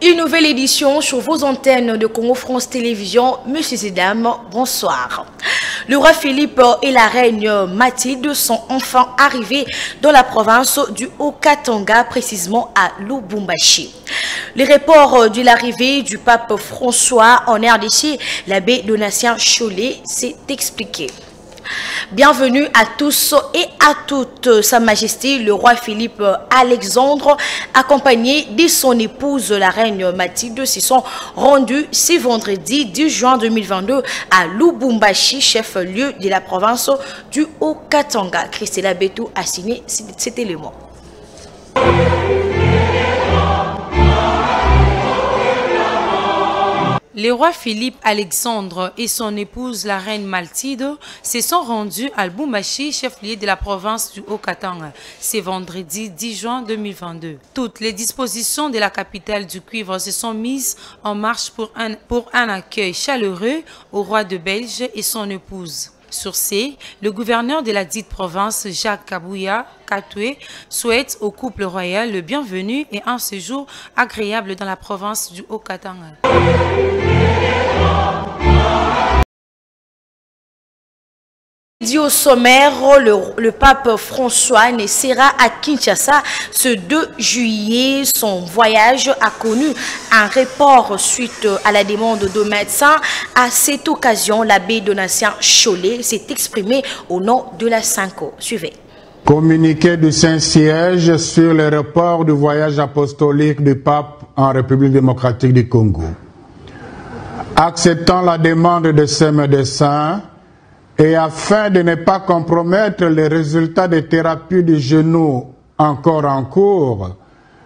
Une nouvelle édition sur vos antennes de Congo France Télévisions. Messieurs et dames, bonsoir. Le roi Philippe et la reine Mathilde sont enfin arrivés dans la province du Haut-Katanga, précisément à Lubumbashi. Le report de l'arrivée du pape François en RDC, l'abbé Donatien Cholet, s'est expliqué. Bienvenue à tous et à toutes. Sa Majesté le roi Philippe Alexandre, accompagné de son épouse la reine Mathilde, se sont rendus ce vendredi 10 juin 2022 à Lubumbashi, chef-lieu de la province du Haut-Katanga. Christella Betou a signé cet élément. Le roi Philippe Alexandre et son épouse la reine Mathilde se sont rendus à Lubumbashi, chef-lieu de la province du Haut-Katanga, ce vendredi 10 juin 2022. Toutes les dispositions de la capitale du cuivre se sont mises en marche pour un accueil chaleureux au roi de Belge et son épouse. Sur ce, le gouverneur de la dite province, Jacques Kabouya Katoué, souhaite au couple royal le bienvenu et un séjour agréable dans la province du Haut-Katanga. Dit au sommaire, le pape François ne sera à Kinshasa ce 2 juillet. Son voyage a connu un report suite à la demande de médecins. À cette occasion, l'abbé Donatien Cholet s'est exprimé au nom de la Synco. Suivez. Communiqué du Saint-Siège sur le report du voyage apostolique du pape en République démocratique du Congo. Acceptant la demande de ces médecins, et afin de ne pas compromettre les résultats des thérapies du genou encore en cours,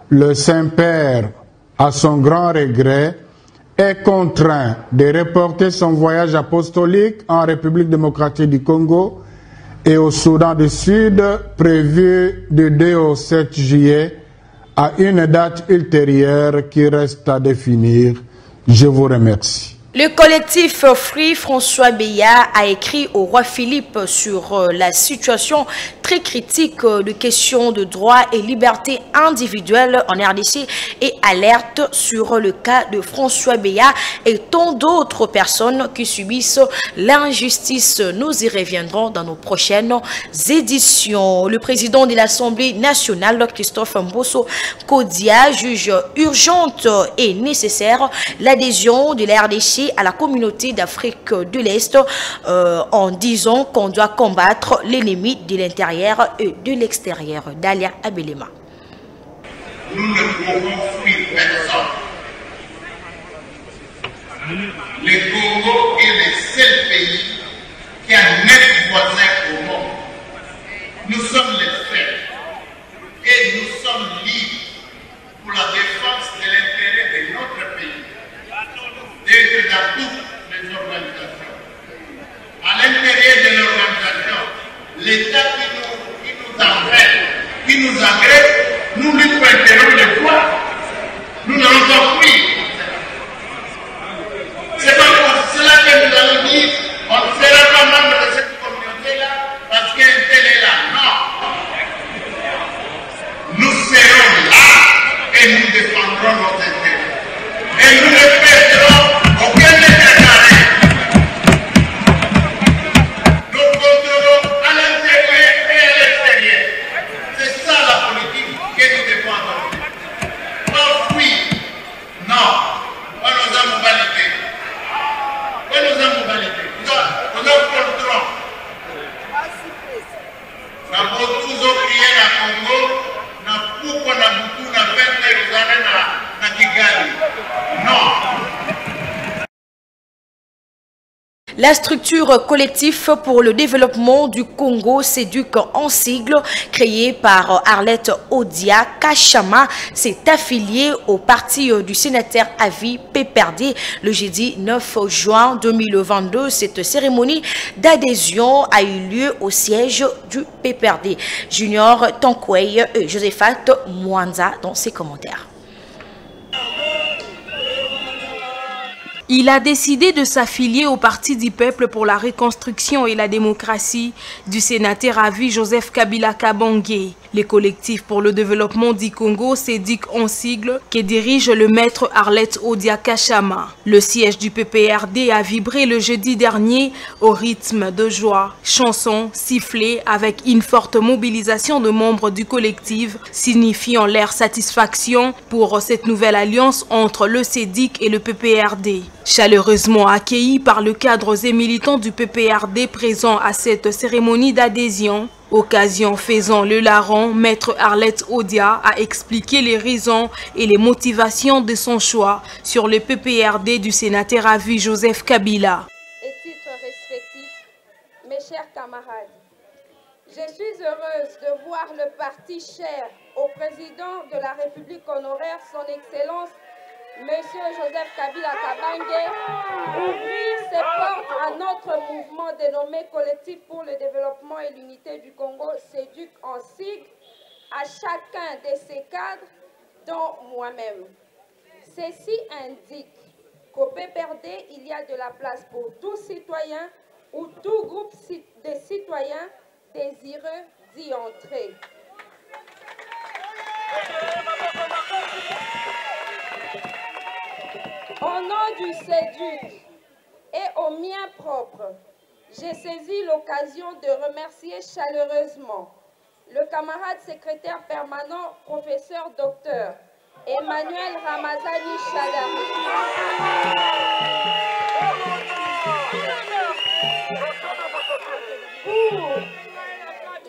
le Saint-Père, à son grand regret, est contraint de reporter son voyage apostolique en République démocratique du Congo et au Soudan du Sud, prévu du 2 au 7 juillet, à une date ultérieure qui reste à définir. Je vous remercie. Le collectif Free François Beya a écrit au roi Philippe sur la situation très critique de questions de droits et libertés individuelles en RDC et alerte sur le cas de François Beya et tant d'autres personnes qui subissent l'injustice. Nous y reviendrons dans nos prochaines éditions. Le président de l'Assemblée nationale, Christophe Mbosso Kodia, juge urgente et nécessaire l'adhésion de la RDC à la communauté d'Afrique de l'Est en disant qu'on doit combattre l'ennemi de l'intérieur et de l'extérieur. Dalia Abelema. Nous ne pouvons fuir personne. Le Congo est le seul pays qui a 9 voisins au monde. Nous sommes les frères et nous sommes libres pour la défense de l'intérêt de notre pays. D'être dans toutes les organisations. À l'intérieur de l'organisation, l'État qui nous entraîne, qui nous agresse, nous lui pointerons le doigt. Nous n'allons pas fuir. C'est pas pour cela que nous allons dire on ne sera pas membre de cette communauté-là parce qu'un tel est là. Non. Nous serons là et nous défendrons nos intérêts. Et nous ne perdrons aucun intérêt. Nous compterons à l'intérieur et à l'extérieur. C'est ça la politique que nous devons adopter. Pas fuir. Non. Pas nos amouralités. Pas nos amouralités. Nous affronterons. Nous avons toujours crié à Congo. Na pourquoi na beaucoup na fait Jérusalem na Kigali. Non. La structure collective pour le développement du Congo, SEDUC en sigle, créée par Arlette Odia Kachama, s'est affiliée au parti du sénateur à vie PPRD le jeudi 9 juin 2022. Cette cérémonie d'adhésion a eu lieu au siège du PPRD. Junior Tankwey et Josephat Mwanza dans ses commentaires. Il a décidé de s'affilier au Parti du peuple pour la reconstruction et la démocratie du sénateur à vie Joseph Kabila Kabange. Les collectifs pour le développement du Congo, SEDIC en sigle, que dirige le maître Arlette Odia Kachama. Le siège du PPRD a vibré le jeudi dernier au rythme de joie, chansons, sifflets, avec une forte mobilisation de membres du collectif, signifiant leur satisfaction pour cette nouvelle alliance entre le SEDIC et le PPRD. Chaleureusement accueillis par le cadre et militants du PPRD présents à cette cérémonie d'adhésion, occasion faisant le larron, maître Arlette Odia a expliqué les raisons et les motivations de son choix sur le PPRD du sénateur à vie Joseph Kabila. Et titres respectifs, mes chers camarades, je suis heureuse de voir le parti cher au président de la République honoraire, son Excellence, Monsieur Joseph Kabila Kabange, ouvrir ses portes à notre mouvement dénommé Collectif pour le développement et l'unité du Congo, SEDUC en sigle, à chacun de ses cadres, dont moi-même. Ceci indique qu'au PPRD, il y a de la place pour tout citoyen ou tout groupe de citoyens désireux d'y entrer. Au nom du SEDUC et au mien propre, j'ai saisi l'occasion de remercier chaleureusement le camarade secrétaire permanent, professeur docteur Emmanuel Ramazani Chadari, pour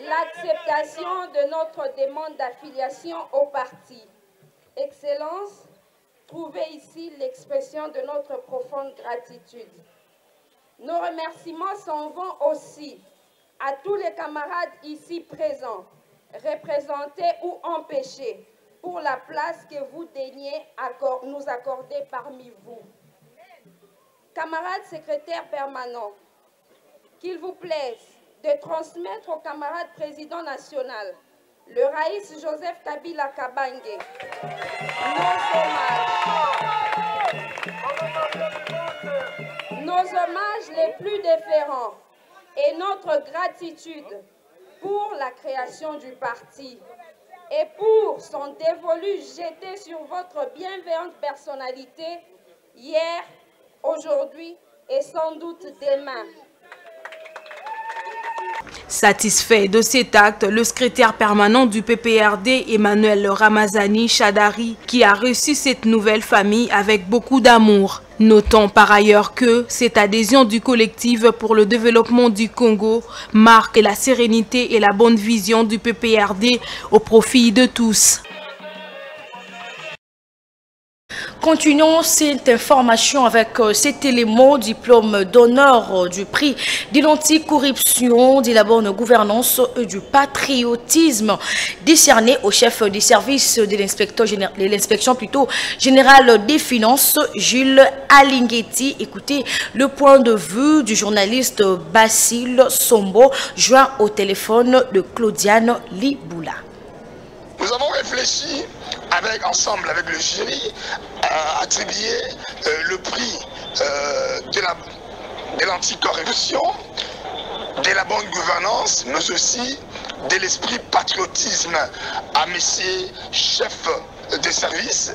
l'acceptation de notre demande d'affiliation au parti. Excellence, trouvez ici l'expression de notre profonde gratitude. Nos remerciements s'en vont aussi à tous les camarades ici présents, représentés ou empêchés, pour la place que vous daignez nous accorder parmi vous. Camarades secrétaires permanents, qu'il vous plaise de transmettre au camarade président national, le Raïs Joseph Kabila Kabange, nos hommages les plus déférents et notre gratitude pour la création du parti et pour son dévolu jeté sur votre bienveillante personnalité hier, aujourd'hui et sans doute demain. Satisfait de cet acte, le secrétaire permanent du PPRD, Emmanuel Ramazani Chadari, qui a reçu cette nouvelle famille avec beaucoup d'amour. Notons par ailleurs que cette adhésion du collectif pour le développement du Congo marque la sérénité et la bonne vision du PPRD au profit de tous. Continuons cette information avec cet élément, diplôme d'honneur du prix de l'anticorruption, de la bonne gouvernance et du patriotisme, décerné au chef des services de l'inspection générale des finances, Jules Alingeti. Écoutez le point de vue du journaliste Basile Sombo, joint au téléphone de Claudiane Liboula. Nous avons réfléchi ensemble avec le jury à attribuer le prix de l'anticorruption, de la bonne gouvernance, mais aussi de l'esprit patriotisme à messieurs chefs de service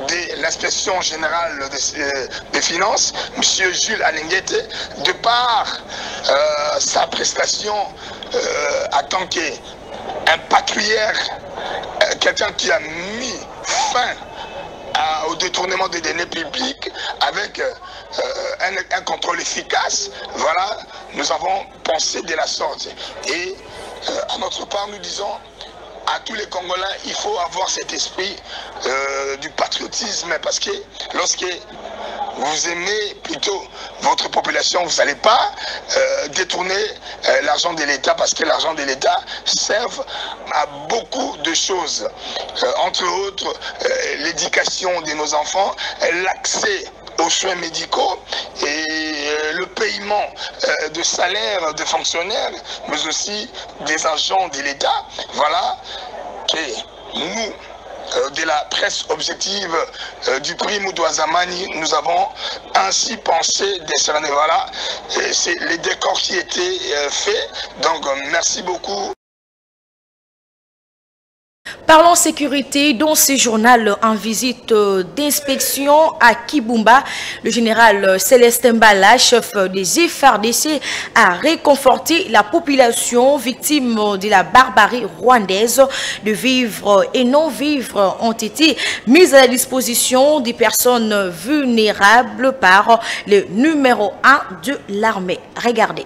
de l'inspection générale des finances, M. Jules Alingeti, de par sa prestation en tant qu'un patrouilleur, quelqu'un qui a mis fin au détournement des deniers publics avec un contrôle efficace. Voilà, nous avons pensé de la sorte. Et à notre part, nous disons à tous les Congolais, il faut avoir cet esprit du patriotisme, parce que lorsque vous aimez plutôt votre population, vous n'allez pas détourner l'argent de l'État, parce que l'argent de l'État sert à beaucoup de choses, entre autres l'éducation de nos enfants, l'accès aux soins médicaux et le paiement de salaires de fonctionnaires, mais aussi des agents de l'État. Voilà que nous, de la presse objective du prix Moudouazamani, nous avons ainsi pensé décerner. Voilà, c'est les décors qui étaient faits. Donc merci beaucoup. Parlons sécurité. Dans ce journal en visite d'inspection à Kibumba, le général Célestin Mbala, chef des FARDC, a réconforté la population victime de la barbarie rwandaise. De vivres et non-vivres ont été mis à la disposition des personnes vulnérables par le numéro 1 de l'armée. Regardez.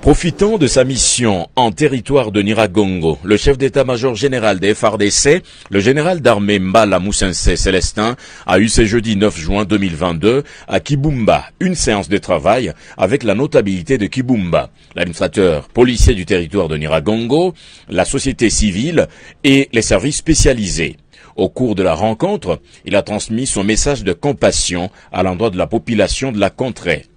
Profitant de sa mission en territoire de Nyiragongo, le chef d'état-major général des FARDC, le général d'armée Mbala Moussense Célestin, a eu ce jeudi 9 juin 2022 à Kibumba une séance de travail avec la notabilité de Kibumba, l'administrateur policier du territoire de Nyiragongo, la société civile et les services spécialisés. Au cours de la rencontre, il a transmis son message de compassion à l'endroit de la population de la contrée.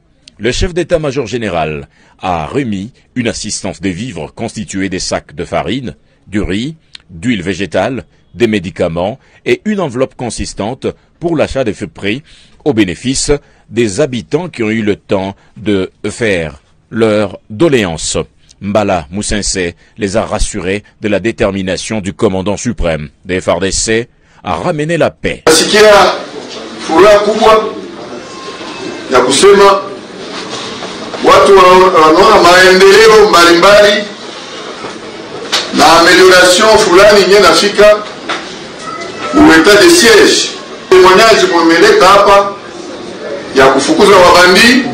Le chef d'état-major général a remis une assistance des vivres constituée des sacs de farine, du riz, d'huile végétale, des médicaments et une enveloppe consistante pour l'achat des feux prix au bénéfice des habitants qui ont eu le temps de faire leur doléance. Mbala Moussense les a rassurés de la détermination du commandant suprême des FARDC à ramener la paix. Watu wanaona maendeleo mbalimbali na amelioration fulani yenye nafika mu etat de siege. Témoignage mmeleta hapa ya kufukuza wabandi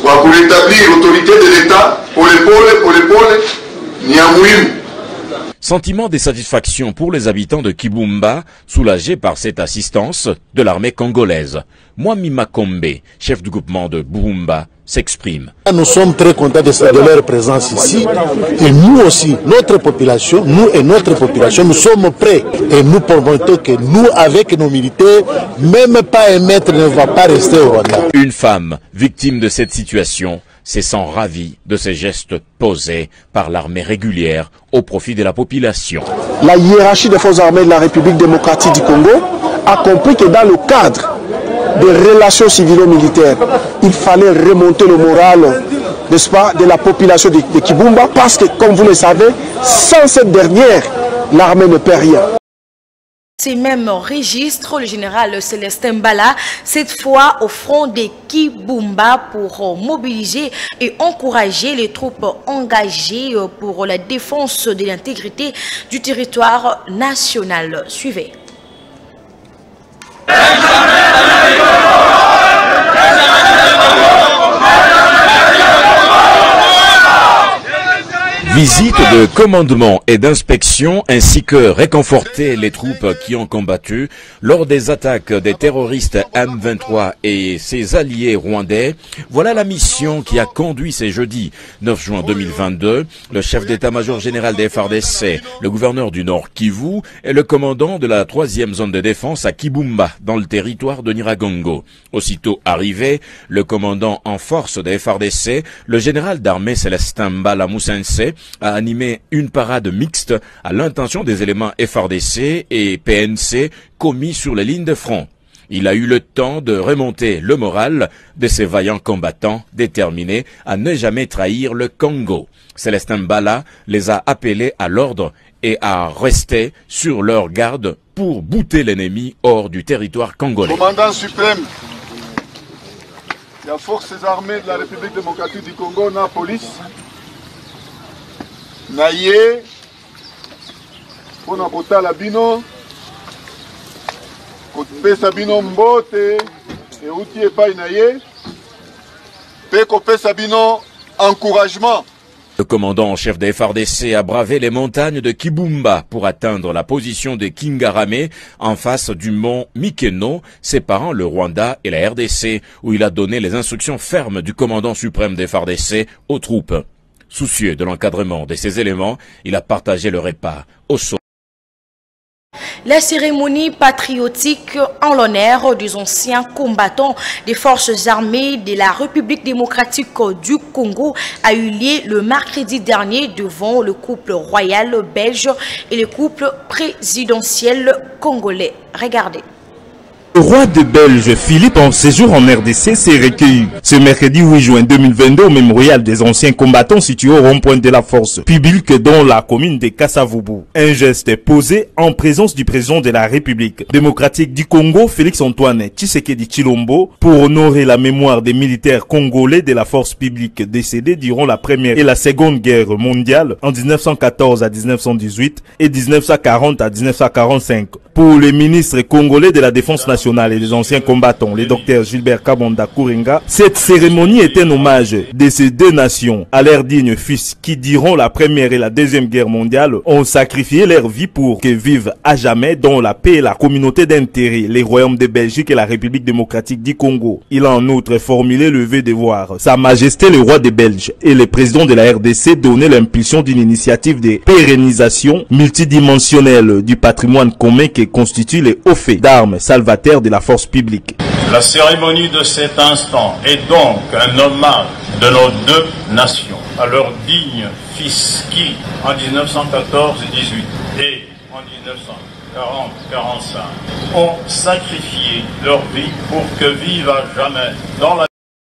wa kuretablir autorité de l'État pole ni ya muhimu. Sentiment de satisfaction pour les habitants de Kibumba, soulagés par cette assistance de l'armée congolaise. Mwami Makombe, chef du groupement de Bumba, s'exprime. Nous sommes très contents de leur présence ici et nous aussi, notre population, nous sommes prêts et nous promettons que nous, avec nos militaires, même pas un mètre ne va pas rester au Rwanda. Une femme victime de cette situation se sent ravie de ces gestes posés par l'armée régulière au profit de la population. La hiérarchie des forces armées de la République démocratique du Congo a compris que dans le cadre des relations civilo-militaires, il fallait remonter le moral, n'est-ce pas, de la population de Kibumba, parce que, comme vous le savez, sans cette dernière, l'armée ne peut rien. Ces mêmes registres, le général Célestin Mbala, cette fois au front de Kibumba pour mobiliser et encourager les troupes engagées pour la défense de l'intégrité du territoire national. Suivez. Visite de commandement et d'inspection ainsi que réconforter les troupes qui ont combattu lors des attaques des terroristes M23 et ses alliés rwandais. Voilà la mission qui a conduit ce jeudi 9 juin 2022 le chef d'état-major général des FARDC, le gouverneur du Nord Kivu et le commandant de la 3e zone de défense à Kibumba dans le territoire de Nyiragongo. Aussitôt arrivé, le commandant en force des FARDC, le général d'armée Célestin Mbala Moussense, a animé une parade mixte à l'intention des éléments FARDC et PNC commis sur les lignes de front. Il a eu le temps de remonter le moral de ces vaillants combattants déterminés à ne jamais trahir le Congo. Célestin Mbala les a appelés à l'ordre et à rester sur leur garde pour bouter l'ennemi hors du territoire congolais. Commandant suprême, il y a forces armées de la République démocratique du Congo, la police. Naye, pona kotala bino, kopesa bino mbote, et outi epai naye, pe kopesa bino encouragement. Le commandant en chef des FARDC a bravé les montagnes de Kibumba pour atteindre la position de Kingarame en face du mont Mikeno, séparant le Rwanda et la RDC, où il a donné les instructions fermes du commandant suprême des FARDC aux troupes. Soucieux de l'encadrement de ces éléments, il a partagé le repas au sol. La cérémonie patriotique en l'honneur des anciens combattants des forces armées de la République démocratique du Congo a eu lieu le mercredi dernier devant le couple royal belge et le couple présidentiel congolais. Regardez. Le roi de Belge, Philippe, en séjour en RDC, s'est recueilli ce mercredi 8 juin 2022 au mémorial des anciens combattants situé au rond-point de la force publique dans la commune de Kasavubu. Un geste posé en présence du président de la République démocratique du Congo, Félix-Antoine Tshisekedi Tshilombo, pour honorer la mémoire des militaires congolais de la force publique décédés durant la Première et la Seconde Guerre mondiale en 1914 à 1918 et 1940 à 1945. Pour le ministre congolais de la Défense nationale et des anciens combattants, le docteur Gilbert Kabonda Kouringa, cette cérémonie est un hommage de ces deux nations à leurs dignes fils qui, durant la Première et la Deuxième Guerre mondiale, ont sacrifié leur vie pour que vivent à jamais dans la paix et la communauté d'intérêt les royaumes de Belgique et la République démocratique du Congo. Il a en outre formulé le vœu de voir Sa Majesté le roi des Belges et le président de la RDC donner l'impulsion d'une initiative de pérennisation multidimensionnelle du patrimoine commun qui constitue les hauts faits d'armes salvataires de la force publique. La cérémonie de cet instant est donc un hommage de nos deux nations à leurs dignes fils qui, en 1914 et 18 et en 1940-45, ont sacrifié leur vie pour que vive à jamais dans la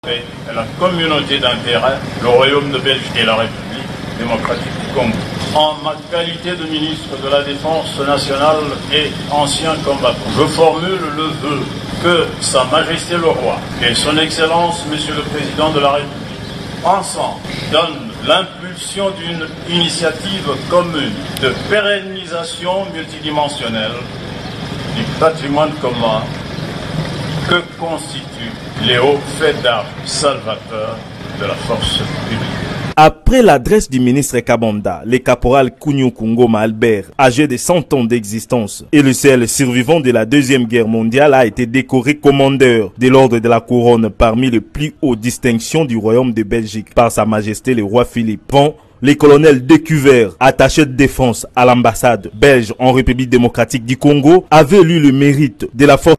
paix et la communauté d'intérêt le Royaume de Belgique et la République démocratique du Congo. En ma qualité de ministre de la Défense nationale et ancien combattant, je formule le vœu que Sa Majesté le Roi et Son Excellence Monsieur le Président de la République, ensemble, donnent l'impulsion d'une initiative commune de pérennisation multidimensionnelle du patrimoine commun que constituent les hauts faits d'armes salvateurs de la force publique. Après l'adresse du ministre Kabonda, le caporal Kounio Kungoma Albert, âgé de 100 ans d'existence et le seul survivant de la Deuxième Guerre mondiale, a été décoré commandeur de l'ordre de la couronne parmi les plus hautes distinctions du royaume de Belgique par Sa Majesté le roi Philippe. Les colonels Découvert, attachés de défense à l'ambassade belge en République démocratique du Congo, avaient lu le mérite de la force.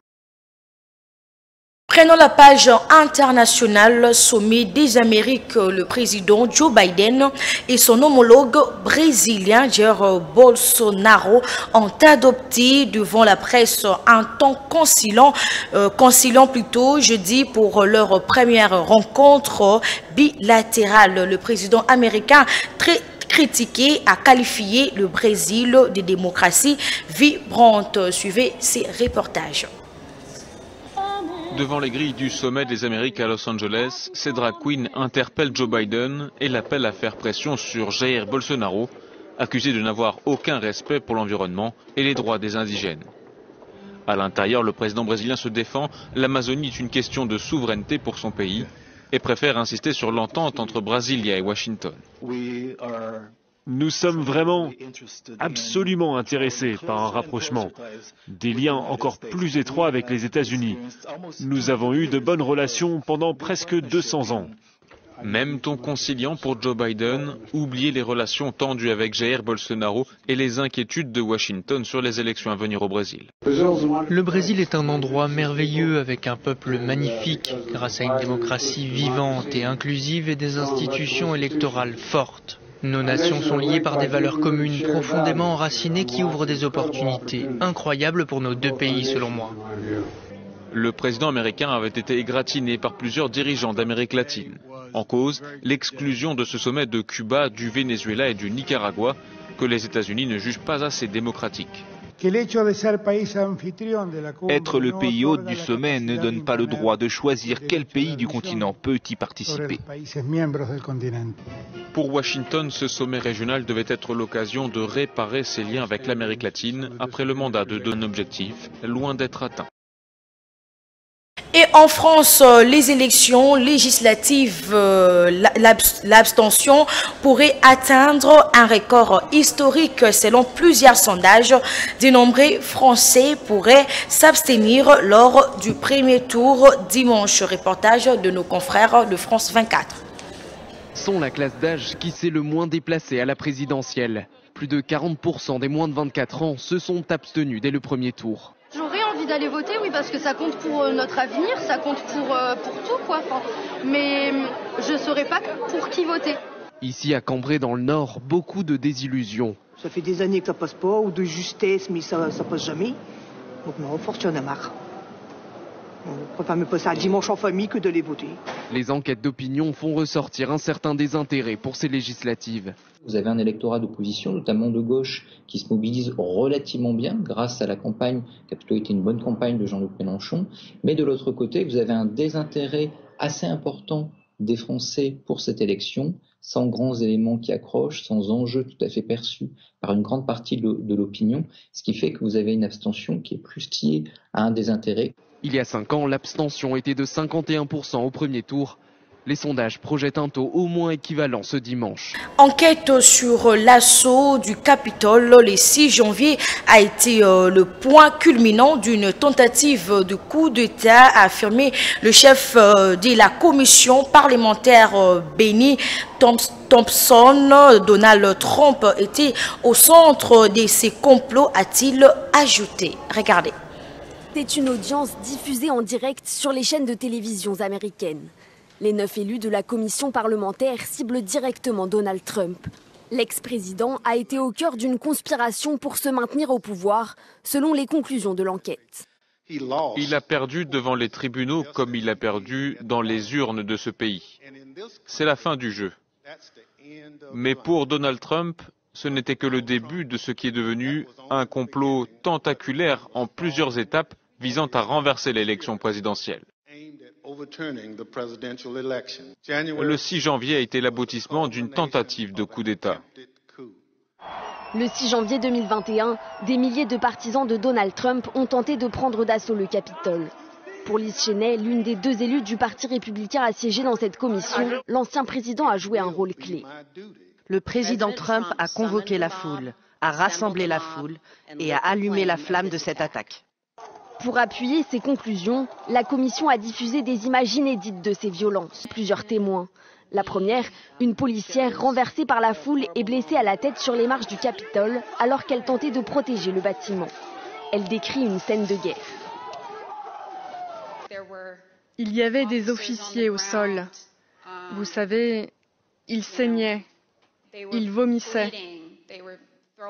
Prenons la page internationale. Sommet des Amériques, le président Joe Biden et son homologue brésilien Jair Bolsonaro ont adopté devant la presse un ton conciliant jeudi pour leur première rencontre bilatérale. Le président américain très critiqué a qualifié le Brésil de démocratie vibrante. Suivez ces reportages. Devant les grilles du sommet des Amériques à Los Angeles, ces drag queens interpellent Joe Biden et l'appellent à faire pression sur Jair Bolsonaro, accusé de n'avoir aucun respect pour l'environnement et les droits des indigènes. À l'intérieur, le président brésilien se défend, l'Amazonie est une question de souveraineté pour son pays et préfère insister sur l'entente entre Brasilia et Washington. Nous sommes vraiment absolument intéressés par un rapprochement, des liens encore plus étroits avec les États-Unis. Nous avons eu de bonnes relations pendant presque 200 ans. Même ton conciliant pour Joe Biden, oubliez les relations tendues avec Jair Bolsonaro et les inquiétudes de Washington sur les élections à venir au Brésil. Le Brésil est un endroit merveilleux avec un peuple magnifique, grâce à une démocratie vivante et inclusive et des institutions électorales fortes. Nos nations sont liées par des valeurs communes profondément enracinées qui ouvrent des opportunités incroyables pour nos deux pays selon moi. Le président américain avait été égratigné par plusieurs dirigeants d'Amérique latine. En cause, l'exclusion de ce sommet de Cuba, du Venezuela et du Nicaragua, que les États-Unis ne jugent pas assez démocratiques. Être le pays hôte du sommet ne donne pas le droit de choisir quel pays du continent peut y participer. Pour Washington, ce sommet régional devait être l'occasion de réparer ses liens avec l'Amérique latine après le mandat de Don Objectif, loin d'être atteint. Et en France, les élections législatives, l'abstention pourrait atteindre un record historique. Selon plusieurs sondages, de nombreux Français pourraient s'abstenir lors du premier tour dimanche. Reportage de nos confrères de France 24. Sont la classe d'âge qui s'est le moins déplacée à la présidentielle. plus de 40% des moins de 24 ans se sont abstenus dès le premier tour. J'aurais envie d'aller voter, oui, parce que ça compte pour notre avenir, ça compte pour tout, quoi. Enfin, mais je ne saurais pas pour qui voter. Ici à Cambrai dans le Nord, beaucoup de désillusions. Ça fait des années que ça passe pas, ou de justesse, mais ça passe jamais. Donc non, force, il y en a marre. On préfère me passer un dimanche en famille que d'aller voter. Les enquêtes d'opinion font ressortir un certain désintérêt pour ces législatives. Vous avez un électorat d'opposition, notamment de gauche, qui se mobilise relativement bien grâce à la campagne, qui a plutôt été une bonne campagne de Jean-Luc Mélenchon. Mais de l'autre côté, vous avez un désintérêt assez important des Français pour cette élection, sans grands éléments qui accrochent, sans enjeux tout à fait perçus par une grande partie de l'opinion, ce qui fait que vous avez une abstention qui est plus liée à un désintérêt. Il y a 5 ans, l'abstention était de 51% au premier tour. Les sondages projettent un taux au moins équivalent ce dimanche. Enquête sur l'assaut du Capitole le 6 janvier a été le point culminant d'une tentative de coup d'État, a affirmé le chef de la commission parlementaire Benny Thompson. Donald Trump était au centre de ces complots, a-t-il ajouté. Regardez. C'est une audience diffusée en direct sur les chaînes de télévision américaines. Les 9 élus de la commission parlementaire ciblent directement Donald Trump. L'ex-président a été au cœur d'une conspiration pour se maintenir au pouvoir, selon les conclusions de l'enquête. Il a perdu devant les tribunaux comme il a perdu dans les urnes de ce pays. C'est la fin du jeu. Mais pour Donald Trump, ce n'était que le début de ce qui est devenu un complot tentaculaire en plusieurs étapes visant à renverser l'élection présidentielle. Le 6 janvier a été l'aboutissement d'une tentative de coup d'État. Le 6 janvier 2021, des milliers de partisans de Donald Trump ont tenté de prendre d'assaut le Capitole. Pour Liz Cheney, l'une des 2 élus du Parti républicain assiégée dans cette commission, l'ancien président a joué un rôle clé. Le président Trump a convoqué la foule, a rassemblé la foule et a allumé la flamme de cette attaque. Pour appuyer ses conclusions, la commission a diffusé des images inédites de ces violences. Plusieurs témoins. La première, une policière renversée par la foule et blessée à la tête sur les marches du Capitole alors qu'elle tentait de protéger le bâtiment. Elle décrit une scène de guerre. Il y avait des officiers au sol. Vous savez, ils saignaient, ils vomissaient.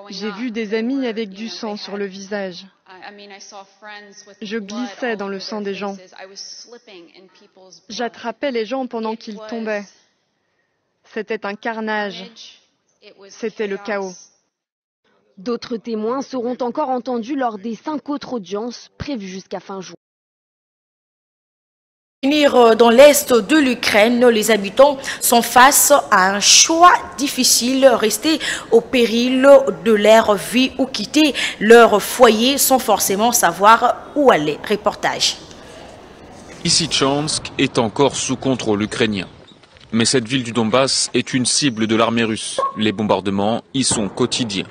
J'ai vu des amis avec du sang sur le visage. Je glissais dans le sang des gens. J'attrapais les gens pendant qu'ils tombaient. C'était un carnage. C'était le chaos. D'autres témoins seront encore entendus lors des 5 autres audiences prévues jusqu'à fin juin. Dans l'est de l'Ukraine, les habitants sont face à un choix difficile, rester au péril de leur vie ou quitter leur foyer sans forcément savoir où aller. Reportage. Lysychansk est encore sous contrôle ukrainien. Mais cette ville du Donbass est une cible de l'armée russe. Les bombardements y sont quotidiens.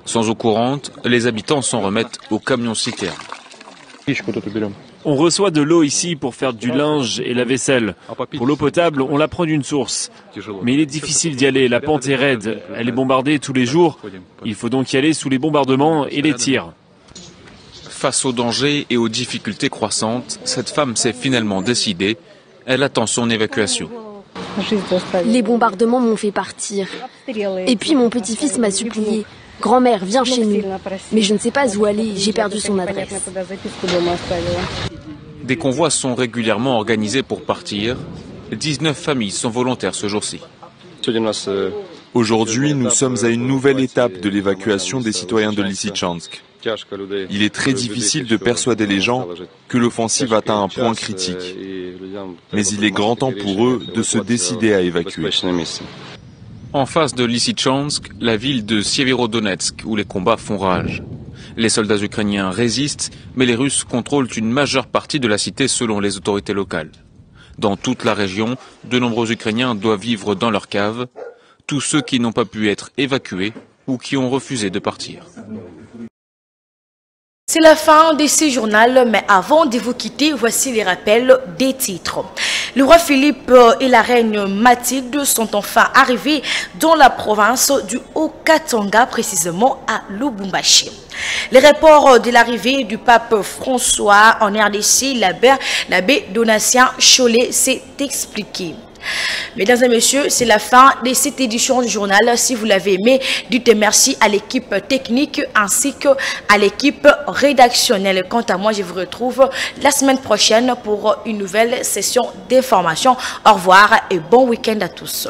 Sans eau courante, les habitants s'en remettent aux camions-citernes. On reçoit de l'eau ici pour faire du linge et la vaisselle. Pour l'eau potable, on la prend d'une source. Mais il est difficile d'y aller, la pente est raide, elle est bombardée tous les jours. Il faut donc y aller sous les bombardements et les tirs. Face aux dangers et aux difficultés croissantes, cette femme s'est finalement décidée. Elle attend son évacuation. Les bombardements m'ont fait partir. Et puis mon petit-fils m'a supplié. Grand-mère, viens chez nous. Mais je ne sais pas où aller, j'ai perdu son adresse. Des convois sont régulièrement organisés pour partir. 19 familles sont volontaires ce jour-ci. Aujourd'hui, nous sommes à une nouvelle étape de l'évacuation des citoyens de Lysychansk. Il est très difficile de persuader les gens que l'offensive atteint un point critique. Mais il est grand temps pour eux de se décider à évacuer. En face de Lysychansk, la ville de Sieverodonetsk, où les combats font rage. Les soldats ukrainiens résistent, mais les Russes contrôlent une majeure partie de la cité selon les autorités locales. Dans toute la région, de nombreux Ukrainiens doivent vivre dans leurs caves, tous ceux qui n'ont pas pu être évacués ou qui ont refusé de partir. C'est la fin de ce journal, mais avant de vous quitter, voici les rappels des titres. Le roi Philippe et la reine Mathilde sont enfin arrivés dans la province du Haut-Katanga, précisément à Lubumbashi. Les rapports de l'arrivée du pape François en RDC, l'abbé Donatien Cholet s'est expliqué. Mesdames et messieurs, c'est la fin de cette édition du journal. Si vous l'avez aimé, dites merci à l'équipe technique ainsi qu'à l'équipe rédactionnelle. Quant à moi, je vous retrouve la semaine prochaine pour une nouvelle session d'information. Au revoir et bon week-end à tous.